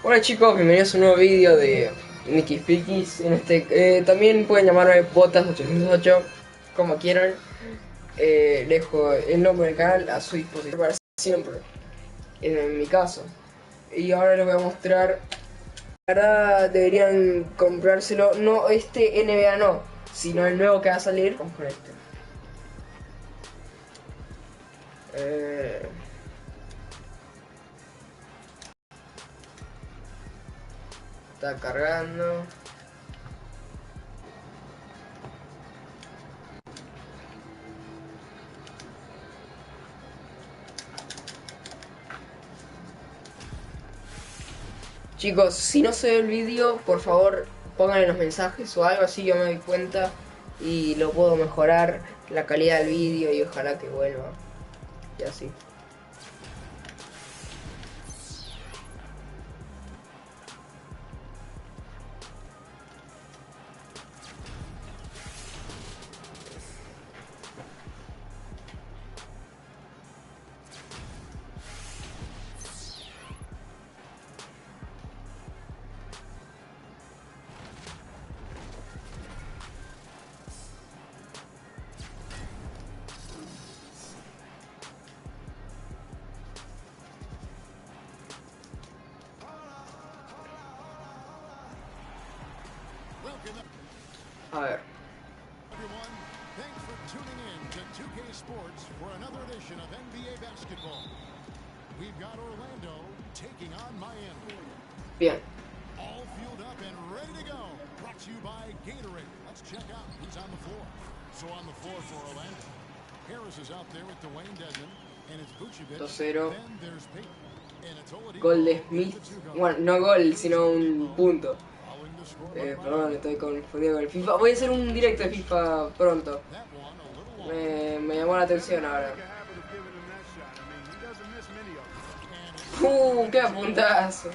Hola chicos, bienvenidos a un nuevo vídeo de nickyspikys. También pueden llamarme botas808, como quieran. Dejo el nombre del canal a su disposición para siempre, en mi caso. Y ahora les voy a mostrar. La verdad deberían comprárselo, no este NBA no, sino el nuevo que va a salir. Vamos con este. Eh, Está cargando. Chicos, si no se ve el vídeo, por favor pongan en los mensajes o algo así, yo me doy cuenta y lo puedo mejorar la calidad del vídeo y ojalá que vuelva. Y así. A ver. Everyone, thanks for tuning in to 2K Sports for another edition of NBA basketball. We've got Orlando taking on Miami. Bien. All fueled up and ready to go. Brought to you by Gatorade. Let's check out who's on the floor. So on the floor for Orlando, Harris is out there with Dwayne Dedmon, and it's Vucevic. 2-0. Then there's Payton. And it's Oladipo Gol de with Smith. the two-guard. Bueno, no gol, sino un punto. Following the score by Perdón, estoy confundido con el FIFA. Voy a hacer un directo de FIFA pronto. that one a little long. Me llamó la atención ahora. ¡Qué puntazo!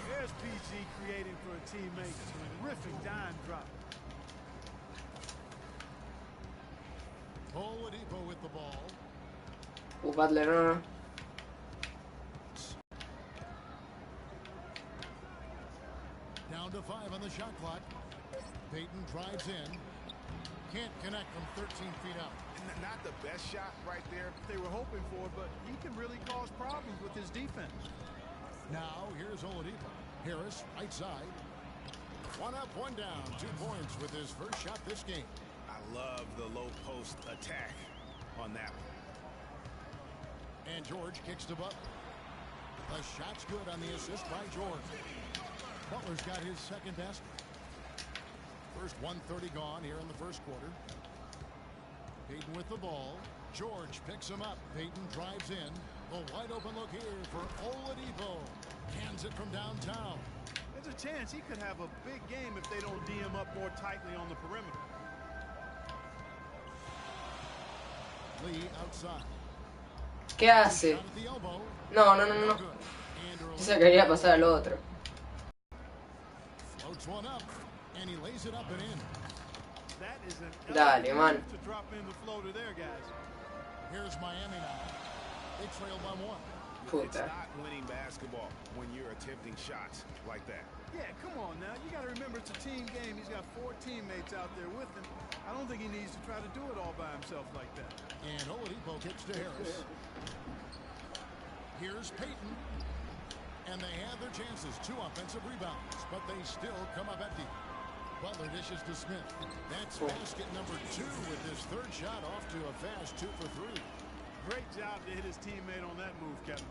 Oladipo with the ball. Butler, no. Down to 5 on the shot clock. Payton drives in. Can't connect from 13 feet out. Not the best shot right there they were hoping for, but he can really cause problems with his defense. Now here's Oladipo. Harris, right side. One up, one down. 2 points with his first shot this game. I love the low post attack on that one. And George kicks to Butler. The shot's good on the assist by George. Butler's got his second basket. First 1:30 gone here in the first quarter. Payton with the ball. George picks him up. Payton drives in. The wide open look here for Oladipo. Hands it from downtown. There's a chance he could have a big game if they don't D him up more tightly on the perimeter. Lee outside. ¿Qué hace? Shot at the elbow. No. Good. And Quizá quería pasar al otro. floats one up, and he lays it up and in. That is an Dale, man. to drop in the floater there, guys. Here's Miami now. They trail by 1. It's Puta. not winning basketball when you're attempting shots like that. Yeah, come on now. You got to remember it's a team game. He's got 4 teammates out there with him. I don't think he needs to try to do it all by himself like that. And Oladipo kicks to Harris. Here's Payton. And they have their chances. 2 offensive rebounds, but they still come up empty. Butler dishes to Smith. That's basket number 2 with his third shot off to a fast 2 for 3. Great job to hit his teammate on that move, Kevin.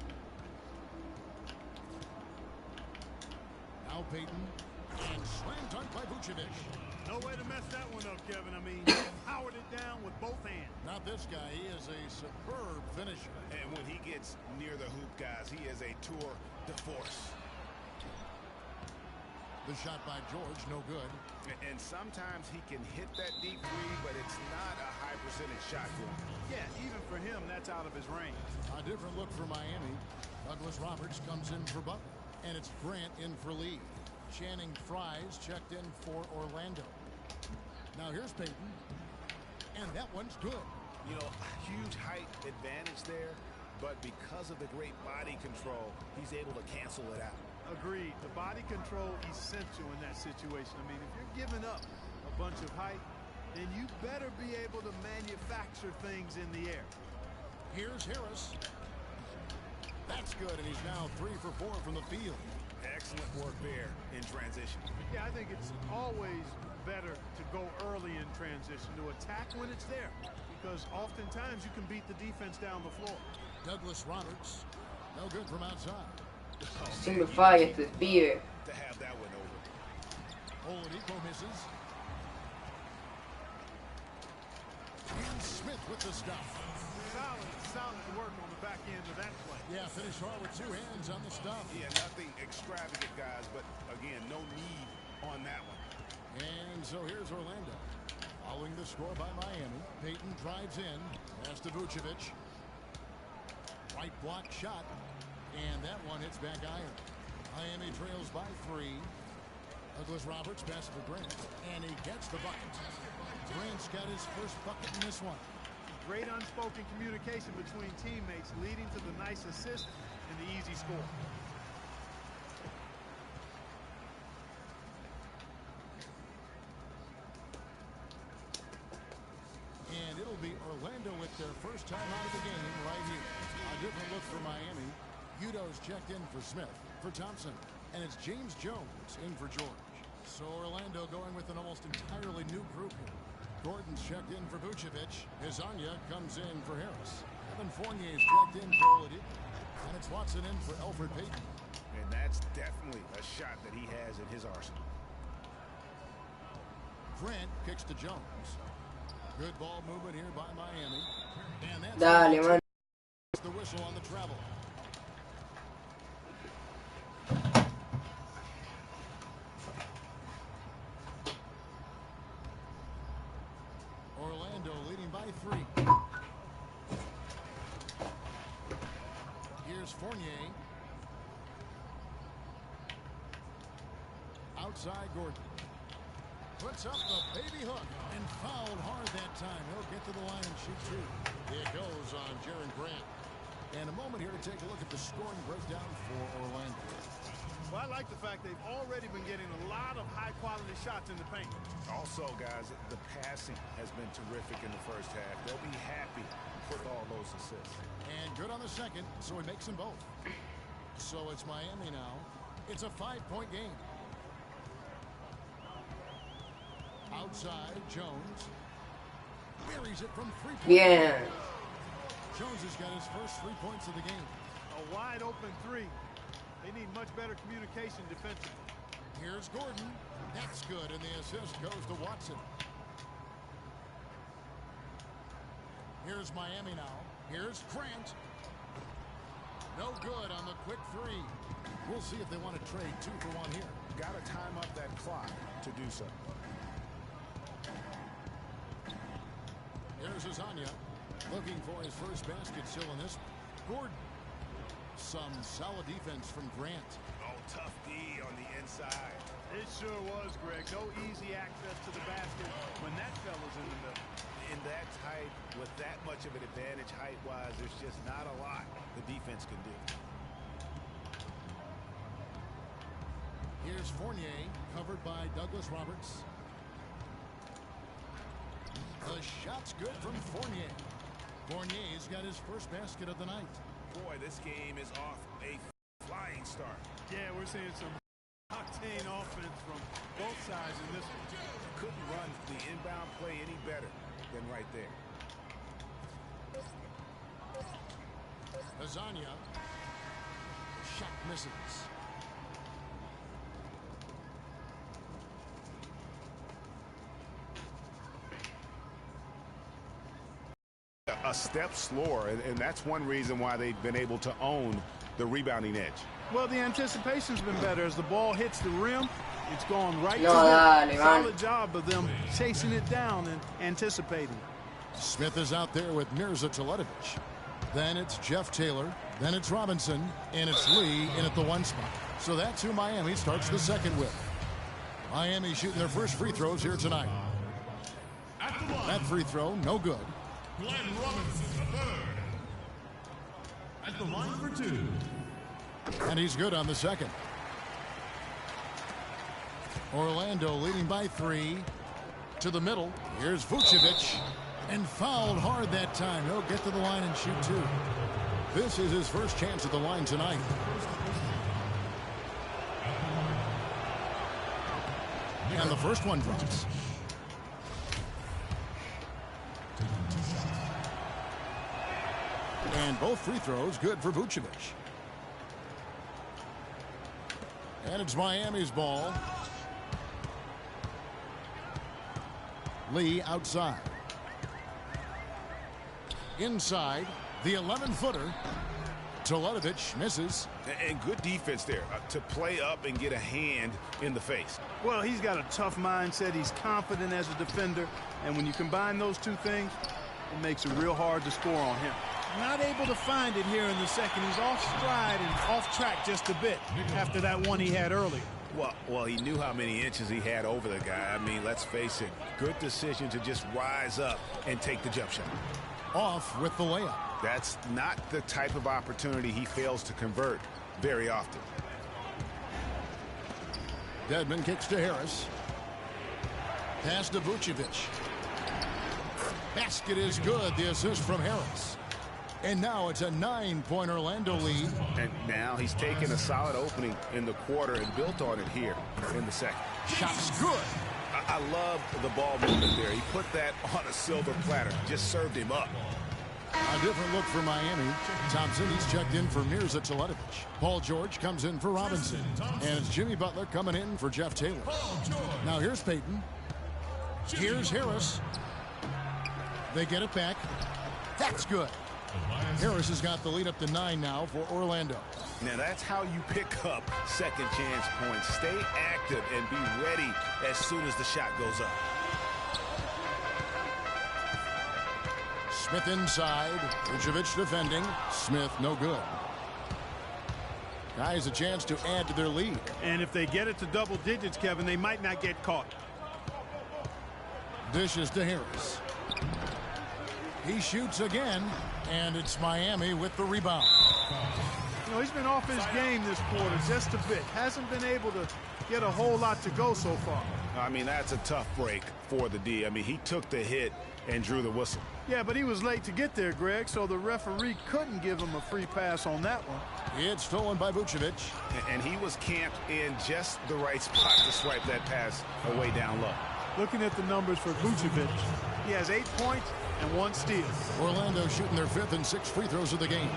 Now Payton. And slam dunk by Vucevic. No way to mess that one up, Kevin. I mean, powered it down with both hands. Not this guy. He is a superb finisher. And when he gets near the hoop, guys, he is a tour de force. The shot by George, no good. And sometimes he can hit that deep three, but it's not a high percentage shot for him. Yeah, even for him, that's out of his range. A different look for Miami. Douglas Roberts comes in for Butler. And it's Grant in for Lee. Channing Fries checked in for Orlando. Now here's Payton. And that one's good. You know, huge height advantage there. but because of the great body control, he's able to cancel it out. Agreed. The body control essential in that situation. I mean, if you're giving up a bunch of height, then you better be able to manufacture things in the air. Here's Harris. That's good, and he's now 3 for 4 from the field. Excellent work there in transition. Yeah, I think it's always better to go early in transition, to attack when it's there, because oftentimes you can beat the defense down the floor. Douglas Roberts, no good from outside. Sin me falla este pibe. To have that one over. Oladipo misses. And Smith with the stuff. Solid work on the back end of that play. Yeah, finish hard with 2 hands on the stuff. Yeah, nothing extravagant, guys, but again, no need on that one. And so here's Orlando. Following the score by Miami. Peyton drives in. Pass to Vucevic. Right block shot. And that one hits back iron. Miami trails by 3. Douglas Roberts passes to Grant. And he gets the bucket. Grant's got his first bucket in this one. Great unspoken communication between teammates, leading to the nice assist and the easy score. And it'll be Orlando with their first time out of the game right here. A different look for Miami. Udo's checked in for Smith, for Thompson, and it's James Jones in for George. So Orlando going with an almost entirely new group here. Gordon's checked in for Vucevic. Hezonja comes in for Harris. Evan Fournier's checked in for Oladipo. And it's Watson in for Elfrid Payton. And that's definitely a shot that he has in his arsenal. Grant kicks to Jones. Good ball movement here by Miami. And that's Dale, man. the whistle on the travel. Orlando leading by 3. Here's Fournier. Outside Gordon. Puts up the baby hook and fouled hard that time. He'll get to the line and shoot 2. It goes on Jaren Grant. And a moment here to take a look at the scoring breakdown for Orlando. Well, I like the fact they've already been getting a lot of high-quality shots in the paint. Also, guys, the passing has been terrific in the first half. They'll be happy with all those assists. And good on the second, so he makes them both. So it's Miami now. It's a 5-point game. Outside, Jones. Buries it from 3-point. Bien. Jones has got his first 3 points of the game. A wide-open 3. They need much better communication defensively. Here's Gordon. That's good, and the assist goes to Watson. Here's Miami now. Here's Grant. No good on the quick 3. We'll see if they want to trade 2 for 1 here. Got to time up that clock to do so. Here's Hezonja. Looking for his first basket still in this one. Gordon. Some solid defense from Grant. Oh, tough D on the inside. It sure was, Greg. No easy access to the basket when that fella's in the middle. In that tight, with that much of an advantage height-wise, there's just not a lot the defense can do. Here's Fournier, covered by Douglas Roberts. The shot's good from Fournier. Fournier's got his first basket of the night. Boy, this game is off a flying start. Yeah, we're seeing some octane offense from both sides in this one. Couldn't run the inbound play any better than right there. Hezonja. Shot misses. A step slower, and that's one reason why they've been able to own the rebounding edge. Well, the anticipation's been better. As the ball hits the rim, it's going right No, to dale, it. man. Solid job of them chasing it down and anticipating. Smith is out there with Mirza Teletovic. Then it's Jeff Taylor. Then it's Robinson. And it's Lee in at the 1 spot. So that's who Miami starts the second with. Miami shooting their first free throws here tonight. That free throw, no good. Glenn Robinson, the third. at the line for 2. And he's good on the second. Orlando leading by 3. To the middle. Here's Vucevic. And fouled hard that time. He'll get to the line and shoot 2. This is his first chance at the line tonight. And the first one drops. And both free throws good for Vucevic. And it's Miami's ball. Lee outside. Inside, the 11-footer. Teletovic misses. And good defense there to play up and get a hand in the face. Well, he's got a tough mindset. He's confident as a defender. And when you combine those two things, it makes it real hard to score on him. Not able to find it here in the second. He's off stride and off track just a bit after that one he had earlier. Well, he knew how many inches he had over the guy. I mean, let's face it, good decision to just rise up and take the jump shot. Off with the layup. That's not the type of opportunity he fails to convert very often. Dedmon kicks to Harris. Pass to Vucevic. Basket is good. The assist from Harris. And now it's a 9-point Orlando lead. And now he's taken a solid opening in the quarter and built on it here in the second. Shot's good. I love the ball movement there. He put that on a silver platter. Just served him up. A different look for Miami. Thompson, he's checked in for Mirza Teletovic. Paul George comes in for Robinson. And it's Jimmy Butler coming in for Jeff Taylor. Now here's Payton. Here's Harris. They get it back. That's good. Harris has got the lead up to 9 now for Orlando. Now that's how you pick up second chance points. Stay active and be ready as soon as the shot goes up. Smith inside. Vucevic defending. Smith no good. Guys a chance to add to their lead. And if they get it to double digits, Kevin, they might not get caught. Dishes to Harris. He shoots again, and it's Miami with the rebound. You know, he's been off his game this quarter just a bit. Hasn't been able to get a whole lot to go so far. I mean, that's a tough break for the D. I mean, he took the hit and drew the whistle. Yeah, but he was late to get there, Greg, so the referee couldn't give him a free pass on that one. It's stolen by Vucevic. And he was camped in just the right spot to swipe that pass away down low. Looking at the numbers for Vucevic, he has 8 points and 1 steal. Orlando shooting their 5th and 6th free throws of the game.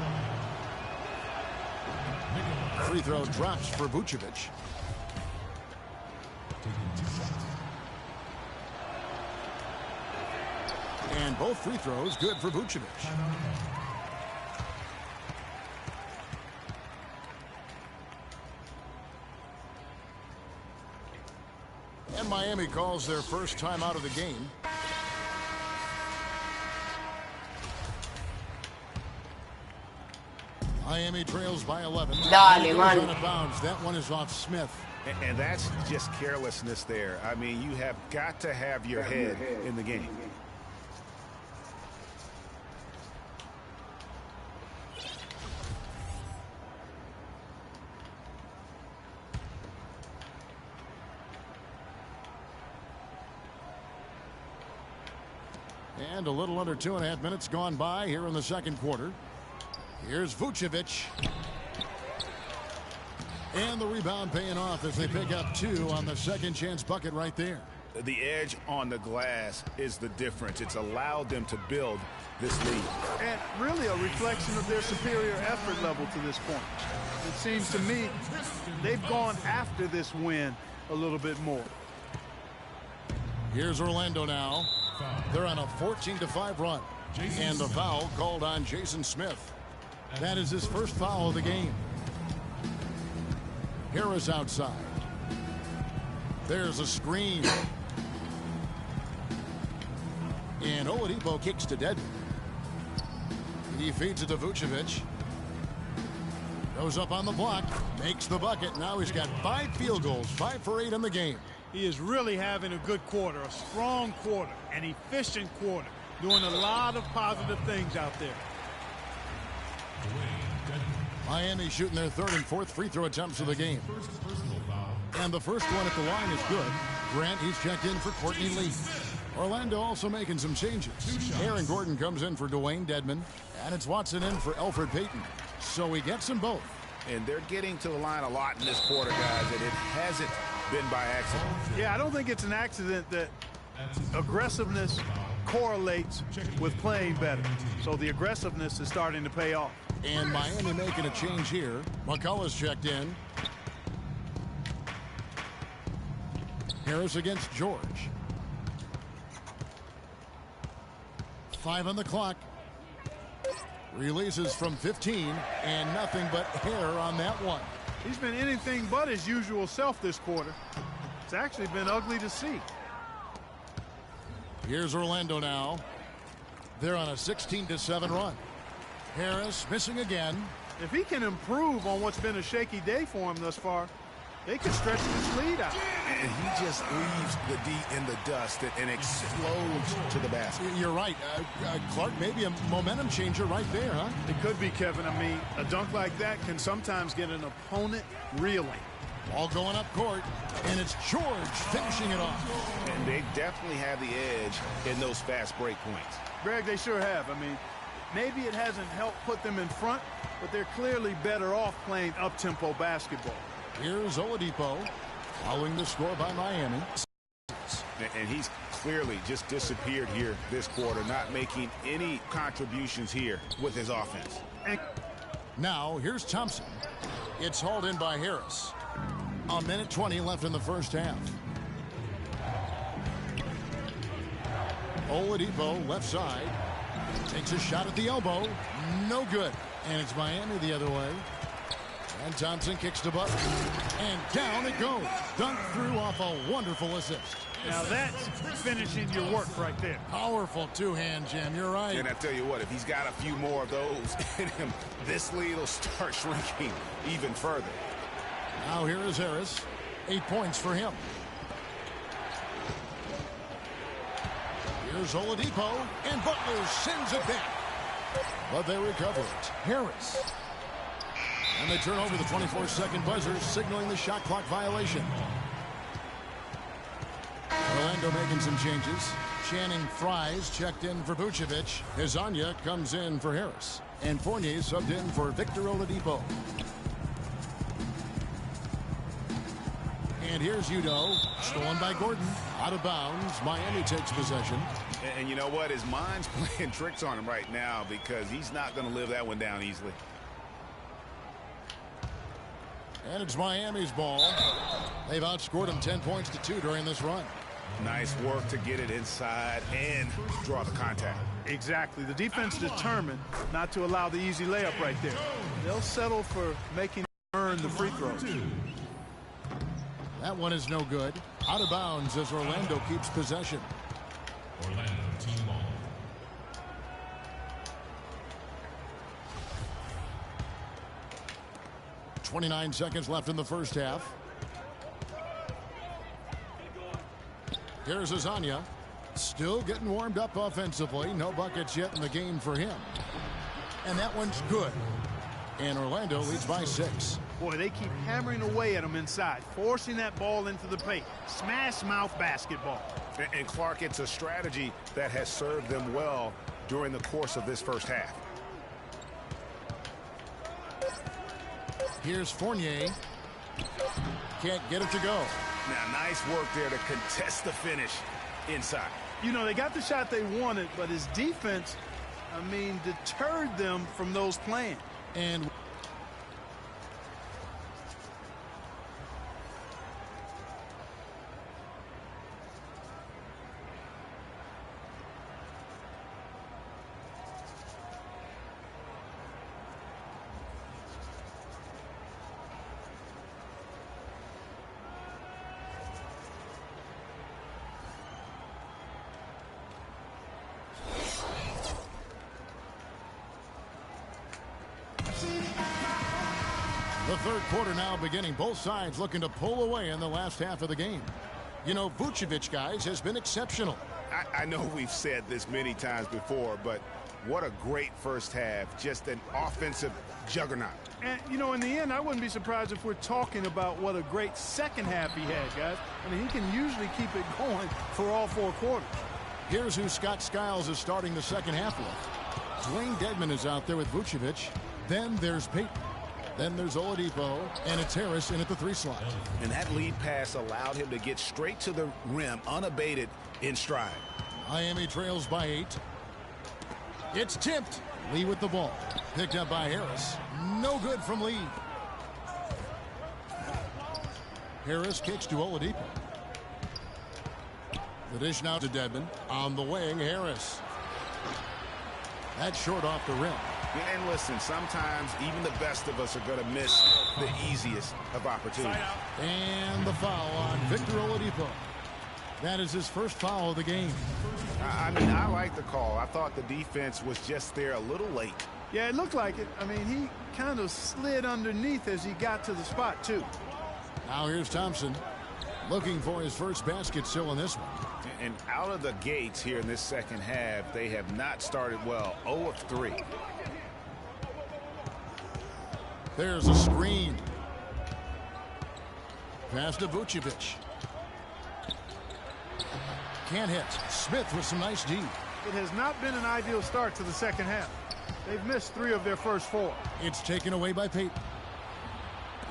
Free throw drops for Vucevic. And both free throws good for Vucevic. And Miami calls their first time out of the game. Miami trails by 11. Dale, man. Out of bounds. That one is off Smith. And that's just carelessness there. I mean, you have got to have your head in the game. And a little under 2.5 minutes gone by here in the second quarter. Here's Vucevic. And the rebound paying off as they pick up 2 on the second chance bucket right there. The edge on the glass is the difference. It's allowed them to build this lead. And really a reflection of their superior effort level to this point. It seems to me they've gone after this win a little bit more. Here's Orlando now. They're on a 14-5 run. And the foul called on Jason Smith. That is his first foul of the game. Harris outside. There's a screen. And Oladipo kicks to Dedmon. He feeds it to Vucevic. Goes up on the block. Makes the bucket. Now he's got 5 field goals. 5 for 8 in the game. He is really having a good quarter, a strong quarter, an efficient quarter, doing a lot of positive things out there. Miami shooting their third and fourth free throw attempts of the game. And the first one at the line is good. Grant, he's checked in for Courtney Lee. Orlando also making some changes. Aaron Gordon comes in for Dwayne Dedmon. And it's Watson in for Elfrid Payton. So he gets them both. And they're getting to the line a lot in this quarter, guys, and it hasn't been by accident. Yeah, I don't think it's an accident that aggressiveness correlates with playing better. So the aggressiveness is starting to pay off. And Miami making a change here. McCullough's checked in. Harris against George. 5 on the clock. Releases from 15, and nothing but hair on that one. He's been anything but his usual self this quarter. It's actually been ugly to see. Here's Orlando now. They're on a 16-7 run. Harris missing again. If he can improve on what's been a shaky day for him thus far, they could stretch this lead out. And he just leaves the D in the dust and explodes to the basket. You're right. Clark, maybe a momentum changer right there, huh? It could be, Kevin. I mean, a dunk like that can sometimes get an opponent reeling. Ball going up court, and it's George finishing it off. And they definitely have the edge in those fast break points. Greg, they sure have. I mean, maybe it hasn't helped put them in front, but they're clearly better off playing up-tempo basketball. Here's Oladipo, following the score by Miami. And he's clearly just disappeared here this quarter, not making any contributions here with his offense. Now, here's Thompson. It's hauled in by Harris. A minute 20 left in the first half. Oladipo, left side. Takes a shot at the elbow. No good. And it's Miami the other way. And Thompson kicks the bucket. And down it goes. Dunked through off a wonderful assist. Now that's finishing your work right there. Powerful two-hand jam. You're right. And I tell you what, if he's got a few more of those in him, this lead will start shrinking even further. Now here is Harris. 8 points for him. Here's Oladipo. And Butler sends it back. But they recover it. Harris. And they turn over the 24-second buzzer, signaling the shot clock violation. Orlando making some changes. Channing Fries checked in for Vucevic. Hezonja comes in for Harris. And Fournier subbed in for Victor Oladipo. And here's Udo. Stolen by Gordon. Out of bounds. Miami takes possession. And you know what? His mind's playing tricks on him right now because he's not going to live that one down easily. And it's Miami's ball. They've outscored them 10 points to 2 during this run. Nice work to get it inside and draw the contact. Exactly. The defense determined not to allow the easy layup right there. They'll settle for making earn the free throws. That one is no good. Out of bounds as Orlando keeps possession. Orlando team ball. .29 seconds left in the first half. Here's Hezonja. Still getting warmed up offensively. No buckets yet in the game for him. And that one's good. And Orlando leads by 6. Boy, they keep hammering away at him inside, forcing that ball into the paint. Smash mouth basketball. And Clark, it's a strategy that has served them well during the course of this first half. Here's Fournier. Can't get it to go. Now, nice work there to contest the finish inside. You know, they got the shot they wanted, but his defense, I mean, deterred them from those plans. And the third quarter now beginning. Both sides looking to pull away in the last half of the game. You know, Vucevic, guys, has been exceptional. I know we've said this many times before, but what a great first half. Just an offensive juggernaut. And, you know, in the end, I wouldn't be surprised if we're talking about what a great second half he had, guys. I mean, he can usually keep it going for all 4 quarters. Here's who Scott Skiles is starting the second half with. Dwayne Dedmon is out there with Vucevic. Then there's Payton. Then there's Oladipo, and it's Harris in at the 3 slot. And that lead pass allowed him to get straight to the rim, unabated in stride. Miami trails by 8. It's tipped. Lee with the ball. Picked up by Harris. No good from Lee. Harris kicks to Oladipo. The dish now to Dedmon. On the wing, Harris. That's short off the rim. And listen, sometimes even the best of us are going to miss the easiest of opportunities. And the foul on Victor Oladipo. That is his first foul of the game. I mean, I like the call. I thought the defense was just there a little late. Yeah, it looked like it. I mean, he kind of slid underneath as he got to the spot, too. Now here's Thompson looking for his first basket still in this one. And out of the gates here in this second half, they have not started well. 0 of 3. There's a screen. Pass to Vucevic. Can't hit. Smith with some nice D. It has not been an ideal start to the second half. They've missed 3 of their first 4. It's taken away by Payton.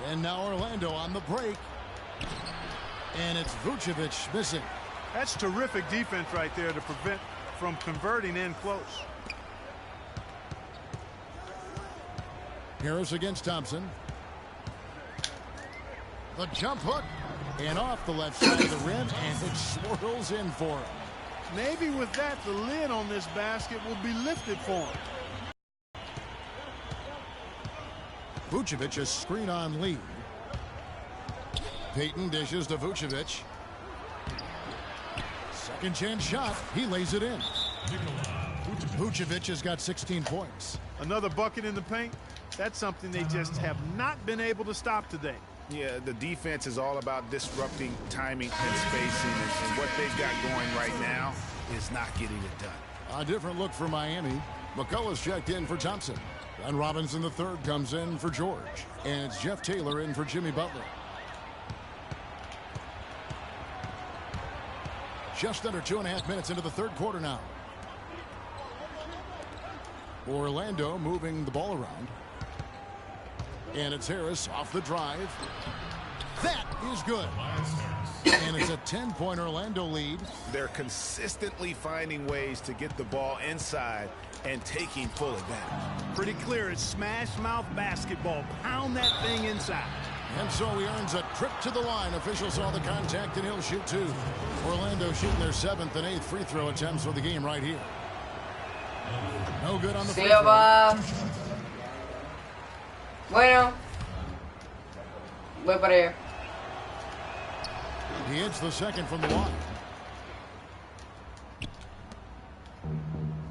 And now Orlando on the break. And it's Vucevic missing. That's terrific defense right there to prevent from converting in close. Harris against Thompson. The jump hook. And off the left side of the rim, and it swirls in for him. Maybe with that, the lid on this basket will be lifted for him. Vucevic is screen on Lee. Payton dishes to Vucevic. Second chance shot. He lays it in. Vucevic has got 16 points. Another bucket in the paint. That's something they just have not been able to stop today. Yeah, the defense is all about disrupting timing and spacing, and what they've got going right now is not getting it done. A different look for Miami. McCullough's checked in for Thompson. And Robinson the third comes in for George. And it's Jeff Taylor in for Jimmy Butler. Just under 2.5 minutes into the third quarter now. Orlando moving the ball around. And it's Harris off the drive. That is good. And it's a 10-point Orlando lead. They're consistently finding ways to get the ball inside and taking full advantage. Pretty clear. It's smash mouth basketball. Pound that thing inside. And so he earns a trip to the line. Officials saw the contact, and he'll shoot 2. Orlando shooting their 7th and 8th free throw attempts for the game right here. No good on the free throw. Bueno. Voy para allá. He hits the second from the line.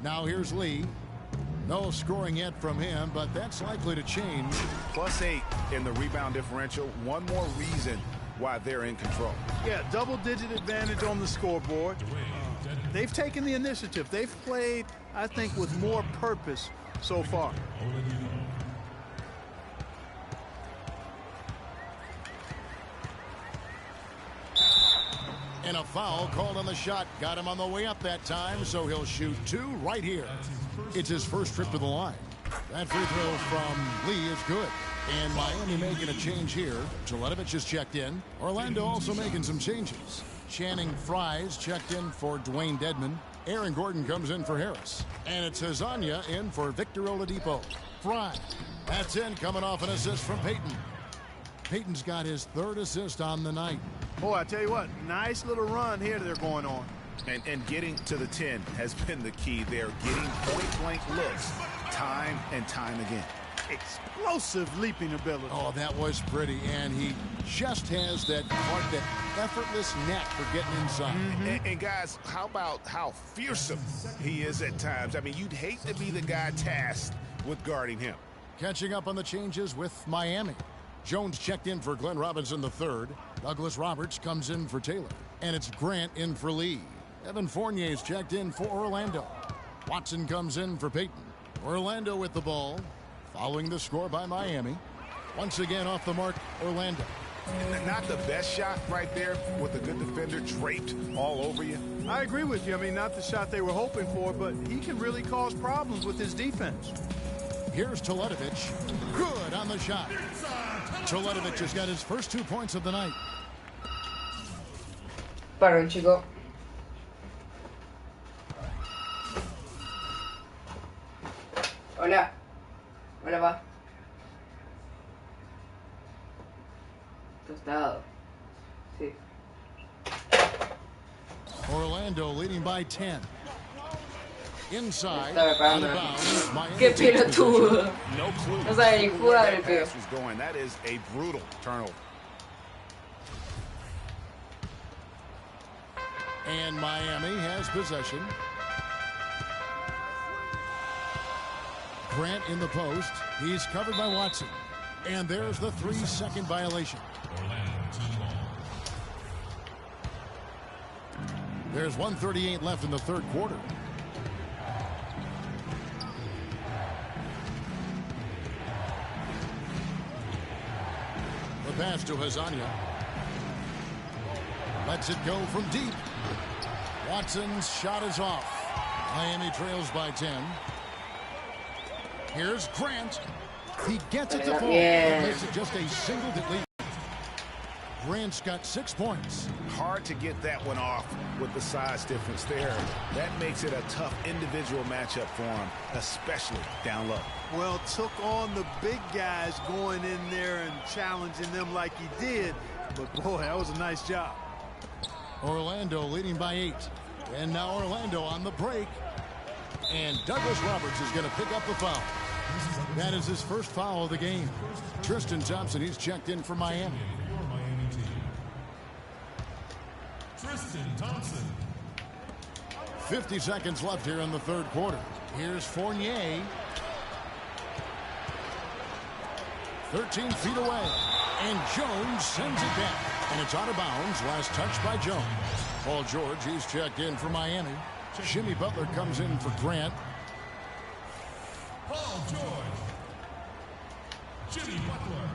Now here's Lee. No scoring yet from him, but that's likely to change. +8 in the rebound differential. One more reason why they're in control. Yeah, double-digit advantage on the scoreboard. They've taken the initiative. They've played, I think, with more purpose so far. And a foul called on the shot. Got him on the way up that time, so he'll shoot 2 right here. It's his first trip to the line. That free throw from Lee is good. And Miami making a change here. Jeletovic is checked in. Orlando also making some changes. Channing Frye's checked in for Dwayne Dedmon. Aaron Gordon comes in for Harris. And it's Hezonja in for Victor Oladipo. Frye. That's in, coming off an assist from Payton. Payton's got his 3rd assist on the night. Boy, I tell you what, nice little run here they're going on. And getting to the 10 has been the key. They're getting point-blank looks time and time again. Explosive leaping ability. Oh, that was pretty. And he just has that effortless knack for getting inside. And guys, how about how fearsome he is at times? I mean, you'd hate to be the guy tasked with guarding him. Catching up on the changes with Miami. Jones checked in for Glenn Robinson III. Douglas Roberts comes in for Taylor. And it's Grant in for Lee. Evan Fournier's checked in for Orlando. Watson comes in for Payton. Orlando with the ball. Following the score by Miami. Once again off the mark, Orlando. Not the best shot right there with a good defender draped all over you. I agree with you. I mean, not the shot they were hoping for, but he can really cause problems with his defense. Here's Teletovic. Good on the shot. Teletovic has got his first 2 points of the night. Perdón, chico. Hola. Hola, va. Tostado. Sí. Orlando leading by 10. Inside, Estaba out pegando. of bounds. Miami Qué takes possession. pelotudo. No clue No sabe ni where jugar, that pero. pass was going. That is a brutal turnover. And Miami has possession. Grant in the post. He's covered by Watson. And there's the 3-second violation. Orlando team ball. There's 1:38 left in the third quarter. The pass to Hazania. Lets it go from deep. Watson's shot is off. Miami trails by 10. Here's Grant. He gets it to fall. Yeah. Makes it just a single lead. Grant's got 6 points. Hard to get that one off with the size difference there. That makes it a tough individual matchup for him, especially down low. Well, took on the big guys going in there and challenging them like he did. But, boy, that was a nice job. Orlando leading by 8. And now Orlando on the break. And Douglas Roberts is going to pick up the foul. That is his first foul of the game. Tristan Thompson, he's checked in for Miami. For Miami team. Tristan Thompson. 50 seconds left here in the third quarter. Here's Fournier. 13 feet away. And Jones sends it down. And it's out of bounds. Last touch by Jones. Paul George, he's checked in for Miami. Jimmy Butler comes in for Grant. Paul George. Jimmy Butler.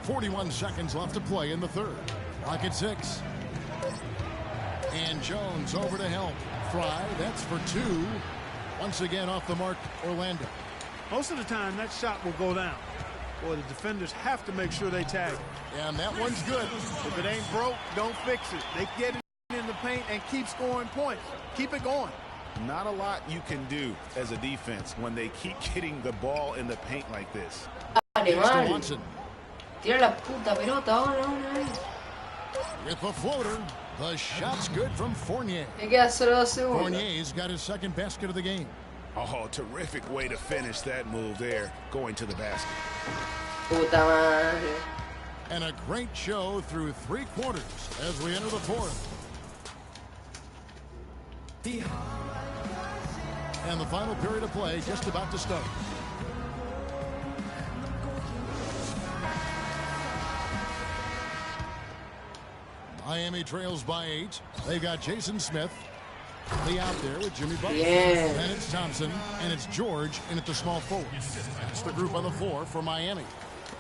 41 seconds left to play in the third. Clock at 6. And Jones over to help. Fry, that's for 2. Once again off the mark, Orlando. Most of the time, that shot will go down. Boy, the defenders have to make sure they tag it. And that one's good. If it ain't broke, don't fix it. They get it in the paint and keep scoring points. Keep it going. Not a lot you can do as a defense when they keep getting the ball in the paint like this. Vale, Next to man. Watson. Tira la puta pelota ahora, una vez. With the floater. The shot's good from Fournier. Me queda solo 2 segundos. Fournier's got his second basket of the game. Oh, terrific way to finish that move there, going to the basket. Puta madre. And a great show through 3 quarters as we enter the fourth. And the final period of play just about to start. Miami trails by 8. They've got Jason Smith. Lee out there with Jimmy Butler. Yeah. And it's Thompson. And it's George in at the small forward. That's the group on the floor for Miami.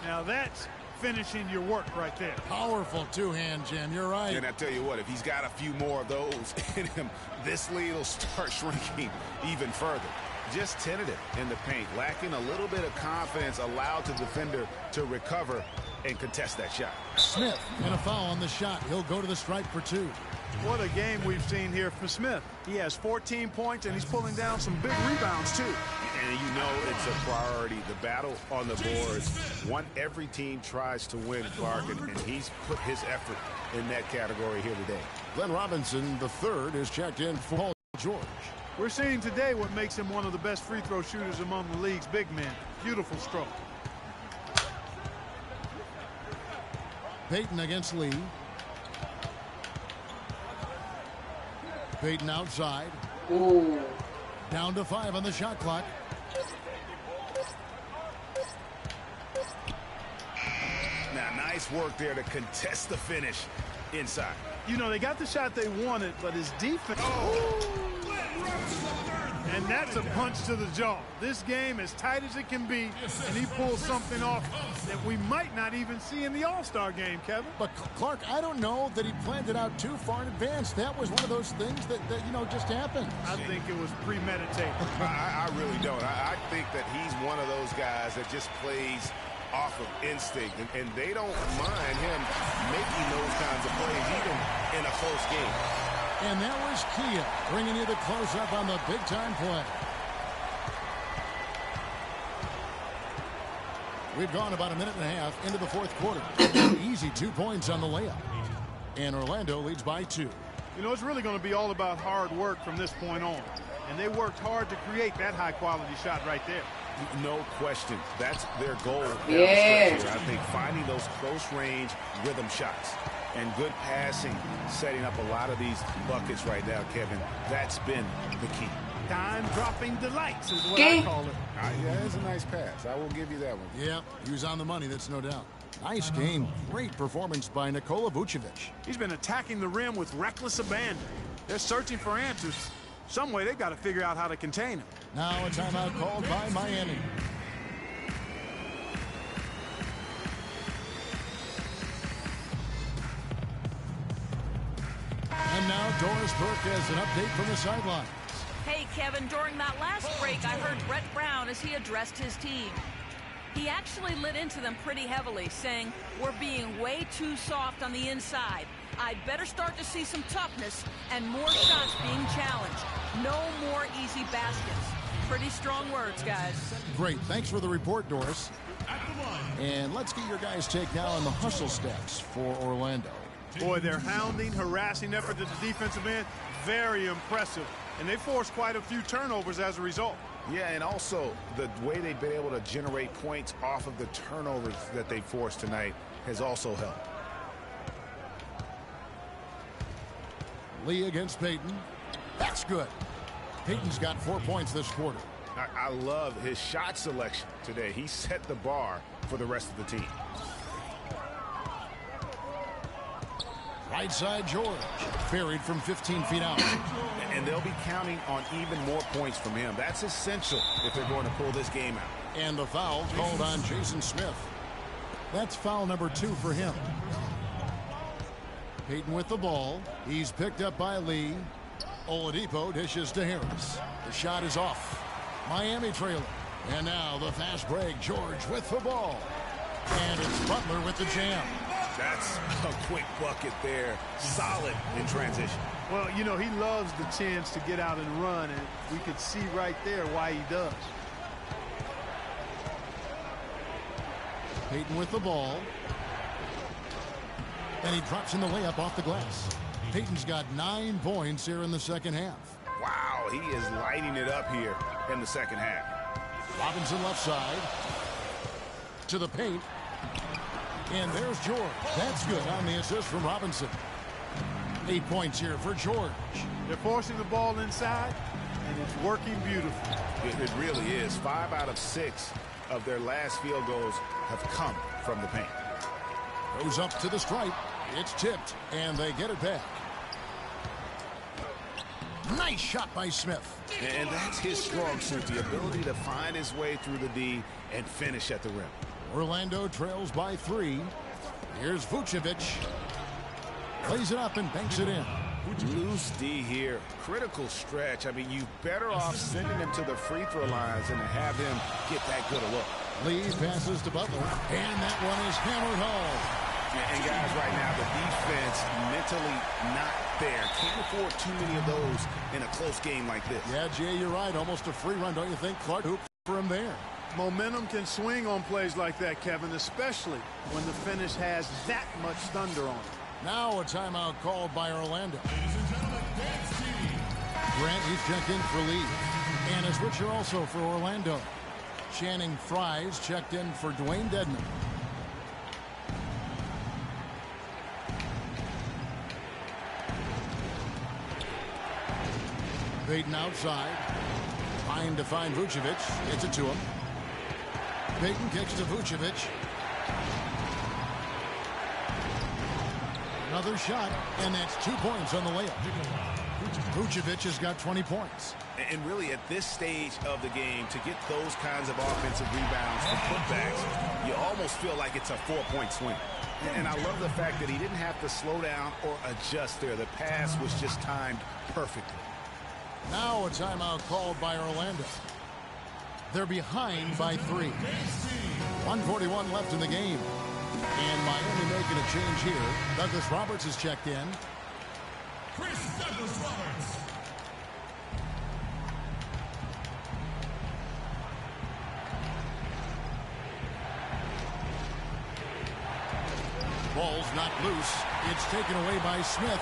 Now that's finishing your work right there. Powerful two-hand jam. You're right. And I tell you what, if he's got a few more of those in him, this lead will start shrinking even further. Just tentative in the paint, lacking a little bit of confidence, allowed the defender to recover and contest that shot. Smith and a foul on the shot. He'll go to the stripe for 2. What a game we've seen here for Smith. He has 14 points, and he's pulling down some big rebounds, too. And you know it's a priority. The battle on the boards, one every team tries to win, Clark, and he's put his effort in that category here today. Glenn Robinson, the third, is checked in for Paul George. We're seeing today what makes him one of the best free throw shooters among the league's big men. Beautiful stroke. Payton against Lee. Payton outside. Ooh. Down to 5 on the shot clock. Now, nice work there to contest the finish inside. You know, they got the shot they wanted, but his defense... And that's a punch to the jaw. This game as tight as it can be, and he pulls something off that we might not even see in the All-Star game, Kevin. But Clark, I don't know that he planned it out too far in advance. That was one of those things that you know, just happened. I think it was premeditated. I really don't. I think that he's one of those guys that just plays off of instinct, and they don't mind him making those kinds of plays even in a close game. And that was Kia bringing you the close-up on the big-time play. We've gone about a minute and a half into the fourth quarter. Easy 2 points on the layup. And Orlando leads by 2. You know, it's really going to be all about hard work from this point on. And they worked hard to create that high-quality shot right there. No question. That's their goal. Yeah. I think finding those close-range rhythm shots and good passing, setting up a lot of these buckets right now, Kevin. That's been the key. Dime-dropping delights is what I call it. Yeah, that's a nice pass. I will give you that one. Yeah, he was on the money, that's no doubt. Nice game. Great performance by Nikola Vucevic. He's been attacking the rim with reckless abandon. They're searching for answers. Some way they've got to figure out how to contain him. Now a timeout called by Miami. And now Doris Burke has an update from the sidelines. Hey, Kevin, during that last break, I heard Brett Brown as he addressed his team. He actually lit into them pretty heavily, saying, "We're being way too soft on the inside. I'd better start to see some toughness and more shots being challenged. No more easy baskets." Pretty strong words, guys. Great. Thanks for the report, Doris. And let's get your guys' take now on the hustle stats for Orlando. Boy, their hounding, harassing effort at the defensive end, very impressive. And they forced quite a few turnovers as a result. Yeah, and also the way they've been able to generate points off of the turnovers that they forced tonight has also helped. Lee against Payton. That's good. Payton's got 4 points this quarter. I love his shot selection today. He set the bar for the rest of the team. Right side George. Buried from 15 feet out. And they'll be counting on even more points from him. That's essential if they're going to pull this game out. And the foul called on Jason Smith. That's foul number 2 for him. Payton with the ball. He's picked up by Lee. Oladipo dishes to Harris. The shot is off. Miami trailing. And now the fast break. George with the ball. And it's Butler with the jam. That's a quick bucket there. Solid in transition. Well, you know, he loves the chance to get out and run, and we could see right there why he does. Payton with the ball. And he drops in the layup off the glass. Payton's got 9 points here in the second half. Wow, he is lighting it up here in the second half. Robinson left side. To the paint. And there's George. That's good on the assist from Robinson. 8 points here for George. They're forcing the ball inside, and it's working beautifully. It really is. 5 out of 6 of their last field goals have come from the paint. Goes up to the stripe. It's tipped, and they get it back. Nice shot by Smith. And that's his strong suit, the ability to find his way through the D and finish at the rim. Orlando trails by 3. Here's Vucevic. Plays it up and banks it in. Loose D here. Critical stretch. I mean, you better off sending him to the free throw lines than to have him get that good a look. Lee passes to Butler. And that one is hammered home. And guys, right now, the defense mentally not there. Can't afford too many of those in a close game like this. Yeah, Jay, you're right. Almost a free run, don't you think? Clark hoop for him there. Momentum can swing on plays like that, Kevin, especially when the finish has that much thunder on it. Now a timeout called by Orlando. Grant, he's checked in for Lee. And a switcher also for Orlando. Channing Fries checked in for Dwayne Dedman. Payton outside. Trying to find Vucevic. Gets it to him. Payton kicks to Vucevic. Another shot, and that's 2 points on the layup. Vucevic has got 20 points. And really, at this stage of the game, to get those kinds of offensive rebounds and putbacks, you almost feel like it's a 4-point swing. And I love the fact that he didn't have to slow down or adjust there. The pass was just timed perfectly. Now a timeout called by Orlando. They're behind by 3. 1:41 left in the game. And Miami making a change here. Douglas Roberts is checked in. Chris Douglas Roberts. Ball's not loose. It's taken away by Smith.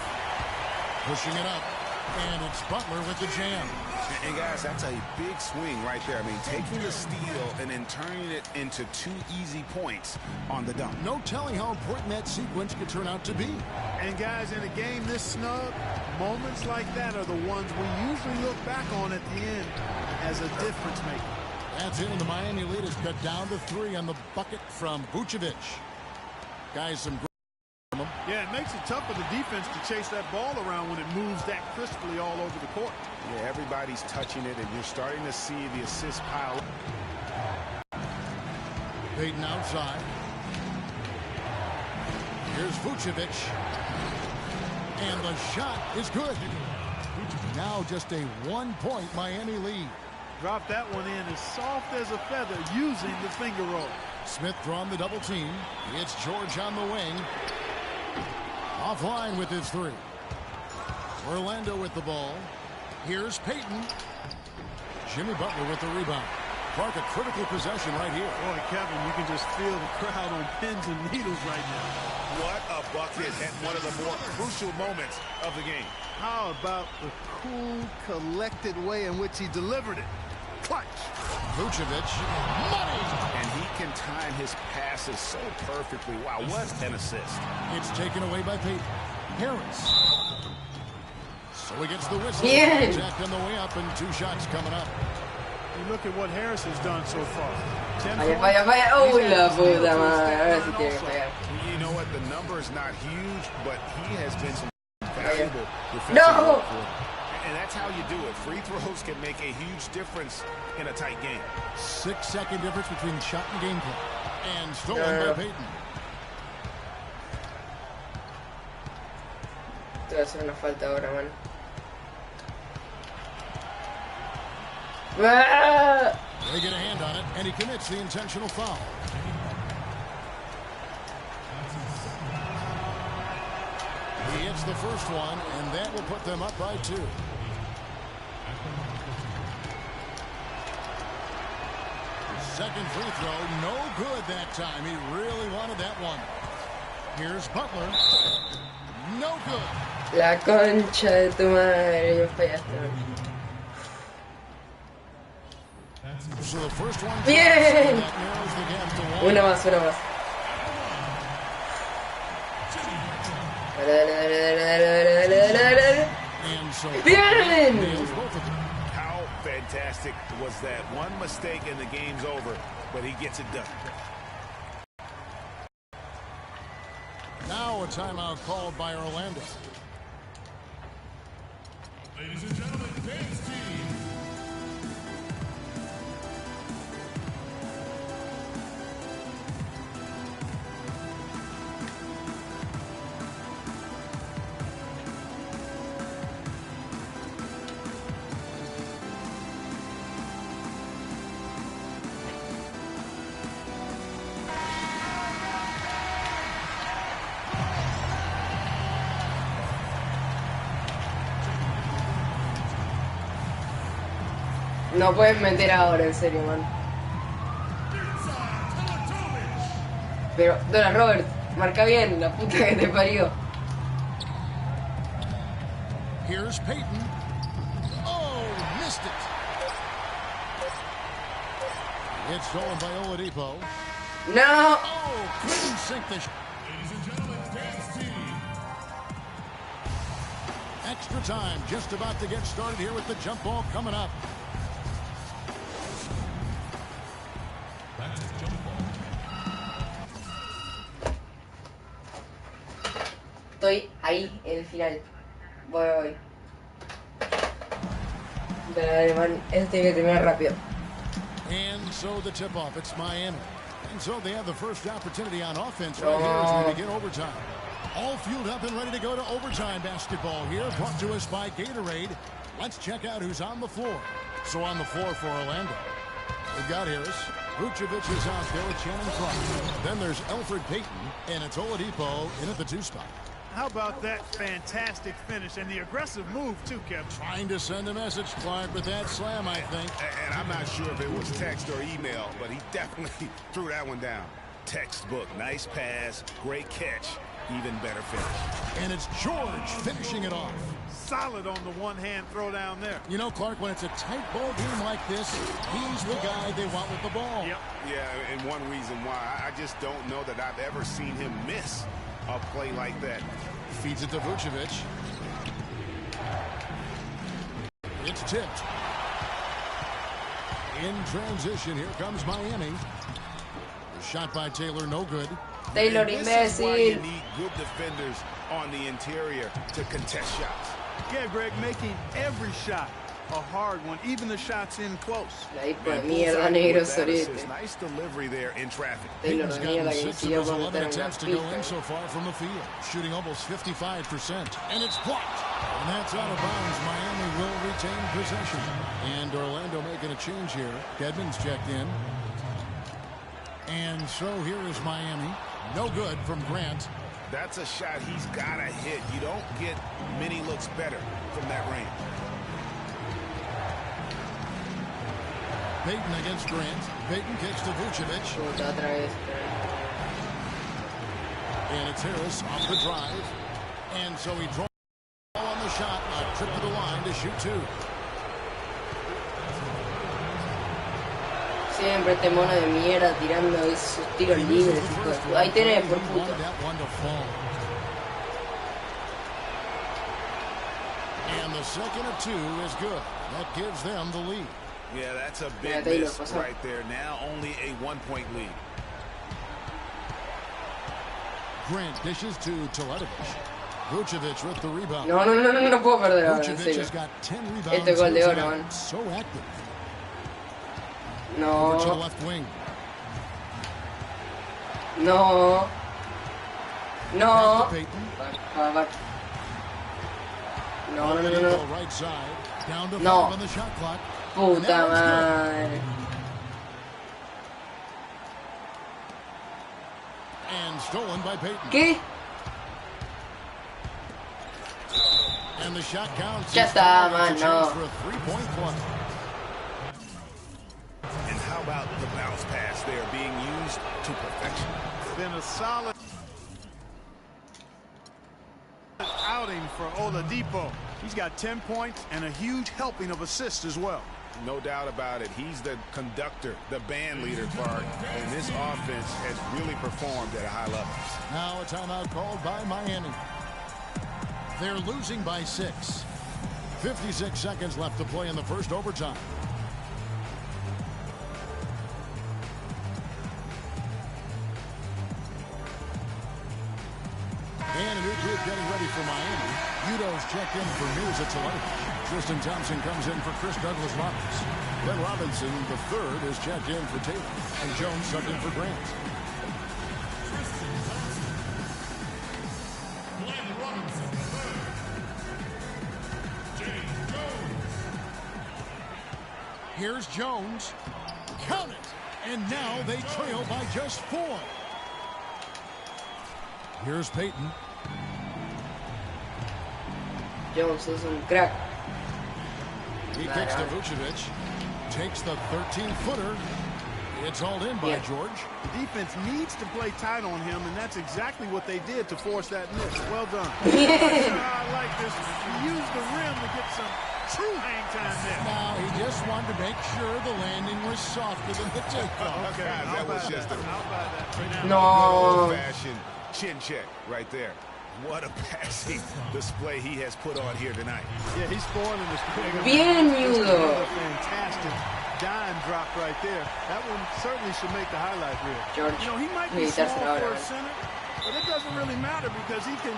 Pushing it up. And it's Butler with the jam. And guys, that's a big swing right there. I mean, taking the steal and then turning it into 2 easy points on the dunk. No telling how important that sequence could turn out to be. And guys, in a game this snug, moments like that are the ones we usually look back on at the end as a difference maker. That's it, and the Miami lead is cut down to 3 on the bucket from Vucevic. Guys, some great. Yeah, it makes it tough for the defense to chase that ball around when it moves that crisply all over the court. Yeah, everybody's touching it, and you're starting to see the assist pile up. Payton outside. Here's Vucevic. And the shot is good. Now just a 1-point Miami lead. Drop that one in as soft as a feather using the finger roll. Smith drawn the double team. It's George on the wing. Offline with his 3. Orlando with the ball. Here's Payton. Jimmy Butler with the rebound. Clark, a critical possession right here. Boy, Kevin, you can just feel the crowd on pins and needles right now. What a bucket at one of the more crucial moments of the game. How about the cool, collected way in which he delivered it? Clutch. Vucevic. Money. And he can time his passes so perfectly. Wow, what an assist. It's taken away by Payton. Harris. So he gets the whistle. Yeah. Jack on the way up, and 2 shots coming up. You look at what Harris has done so far. Vaya, vaya, vaya. Uy, la puta madre. Ahora sí tiene que fallar. You know what? The number is not huge, but he has been some valuable defensive No! work for him. And that's how you do it. Free throws can make a huge difference in a tight game. 6-second difference between shot and gameplay. And stolen by Payton. Te voy a hacer una falta ahora, man. Ah! They get a hand on it, and he commits the intentional foul. He hits the first one, and that will put them up by 2. Second free throw, no good that time. He really wanted that one. Here's Butler. No good. La concha de tu madre. Ya fallaste, man. So the first one. Bien. That narrows the gap to 1. Una más, una más. Dale, dale, dale, dale, dale, dale, dale. And so Bien. nails both of them. How fantastic was that? One mistake and the game's over, but he gets it done. Now a timeout called by Orlando. Ladies and gentlemen, Dave's team. No puedes meter ahora, en serio, man. Pero, Dona Robert, marca bien, la puta que te parió. Here's Payton. Oh, missed it. It's stolen by Oladipo. No! Oh, couldn't sink the Ladies and gentlemen, Dave's team. extra time. Just about to get started here with the jump ball coming up. That's a jump ball. Estoy ahí en el final. Voy. gusta el alemán. Este tiene que terminar rápido. And so the tip-off, it's Miami. And so they have the first opportunity on offense right here as we begin overtime. All fueled up and ready to go to overtime basketball here, brought to us by Gatorade. Let's check out who's on the floor. So on the floor for Orlando, we've got Harris. Vucevic is out there with Shannon Cross. Then there's Elfrid Payton, and it's Oladipo in at the 2 spot. How about that fantastic finish and the aggressive move, too, Kevin? Trying to send a message, Clark, with that slam, I think. And I'm not sure if it was text or email, but he definitely threw that one down. Textbook, nice pass, great catch, even better finish. And it's George finishing it off. Solid on the one-hand throw down there. You know, Clark, when it's a tight ball game like this, he's the guy they want with the ball. Yep. Yeah, and one reason why, I just don't know that I've ever seen him miss a play like that. Feeds it to Vucevic. It's tipped. In transition, here comes Miami. The shot by Taylor, no good. Taylor, And this is why you imbécil. need good defenders on the interior to contest shots. Yeah, Greg, making every shot a hard one, even the shots in close. La disco de And mierda, bullseye negro with that sorete. assist. Nice delivery there in traffic. Taylor Payton's de gotten mierda que 6 of consiguió his 11 conectar una attempts to go in pista. so far from the field, shooting almost 55%. And it's blocked. And that's out of bounds. Miami will retain possession. And Orlando making a change here. Dedmon's checked in. And so here is Miami. No good from Grant. That's a shot he's got to hit. You don't get many looks better from that range. Payton against Grant. Payton kicks to Vucevic. Puta, otra vez. And it's Harris off the drive. And so he draws on the shot. A trip to the line to shoot 2. Siempre este mono de mierda tirando esos tiros libres, hijo de puta. Ahí tenés, por puta. And the second of 2 is good. That gives them the lead. Yeah, that's a Yeah, big Taylor, miss what's up? right there. Now only a 1-point lead. Grant dishes to Teletovic. Vucevic with the rebound. No, no, no, no, no puedo perder ahora, en Vucevic serio. has got 10 rebounds. Este gol de here oro, tonight. man. So active. No, Over to the left wing. no, no. Back to Payton. Back. No, no, no, no, no. Right side. Down to No. 5 on the shot clock. And Puta that one's good. madre. And stolen by Payton. ¿Qué? And the shot counts. Ya está, man, It's a no. chance for a 3-point play. And how about the bounce pass there being used to perfection? Been a solid outing for Oladipo. He's got 10 points and a huge helping of assists as well. No doubt about it. He's the conductor, the band leader, Clark. And this offense has really performed at a high level. Now a timeout called by Miami. They're losing by 6. 56 seconds left to play in the first overtime. And a new group getting ready for Miami. Udo's checked in for news at Teletovic. Tristan Thompson comes in for Chris Douglas-Roberts. Glenn Robinson, the third, is checked in for Taylor. And Jones subbed in for Grant. Glenn Robinson, third. James Jones. Here's Jones. Count it. And now they trail by just 4. Here's Payton. Jones es un crack. He kicks to Vucevic. Takes the 13-footer. It's hauled in by George. The defense needs to play tight on him, and that's exactly what they did to force that miss. Well done. I like this. He used the rim to get some true hang time there. Now, he just wanted to make sure the landing was softer than the takeoff. Okay, Guys, that was just a I'll buy that right now. No. old-fashioned chin check right there. What a passing display he has put on here tonight. Yeah, he's spoiling this. Bien, Just Udo. another fantastic dime drop right there. That one certainly should make the highlight reel. George, You know, he might be necesitas small ahora, for a man. center, But it doesn't really matter because he can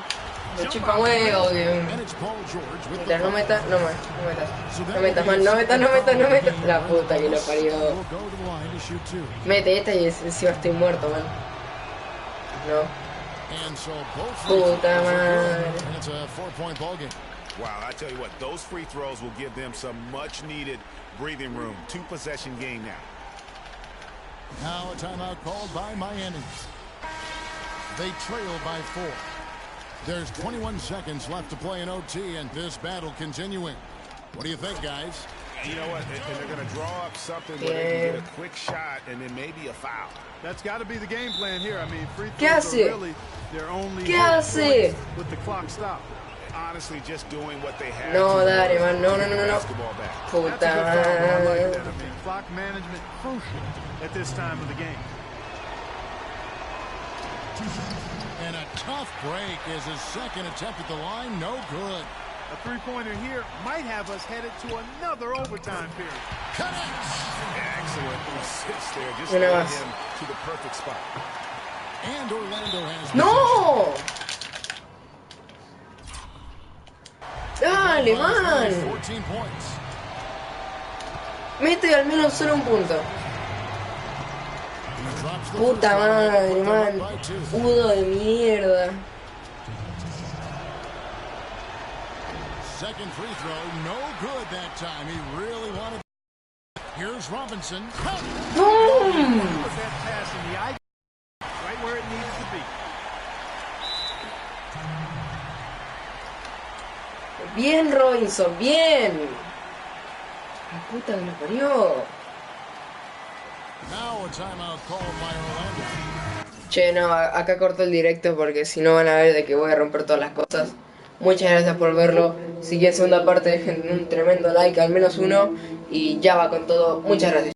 Me jump chupa out the huevo, rim. que... And it's Paul George with Mira, the no metas, no más, no metas. So that No will metas, be man, a no metas, no metas, no metas. second La foul puta que lo parió. Will go to the line to shoot two. Mete esta y encima estoy muerto, man. No. And so both free throws Puta are madre. good, and it's a 4-point ball game. Wow, I tell you what, those free throws will give them some much-needed breathing room. Two-possession game now. Now a timeout called by Miami. They trail by 4. There's 21 seconds left to play in OT, and this battle continuing. What do you think, guys? You know what? And they're going to draw up something where they can get a quick shot and then maybe a foul. That's got to be the game plan here. I mean, free ¿Qué throws hace? are really their only ¿Qué hope hace? points with the clock stopped. Honestly, just doing what they have No, to dale, in order man, no, to no, get no, the no. basketball back. That's Puta a good foul, though. I like madre. that. I mean, clock management crucial at this time of the game. And a tough break is his second attempt at the line. No good. A three-pointer here might have us headed to another overtime period. Connects. Excellent assist there. Just Una led más. him to the perfect spot. And Orlando has ¡No! Dale, possession. man. 14 points. Mete al menos solo un punto. He drops the Puta first one, madre, put them man. up by 2. Udo de mierda. Second free throw, no good that time. He really wanted. Here's Robinson. ¡Bum! Put that pass in the eye, right where it needed to be. Bien, Robinson, bien. La puta que lo parió. Now a timeout called by Orlando. Che, no, acá corto el directo porque si no van a ver de que voy a romper todas las cosas. Muchas gracias por verlo. Si quieren segunda parte, dejen un tremendo like, al menos uno. Y ya va con todo. Muchas gracias.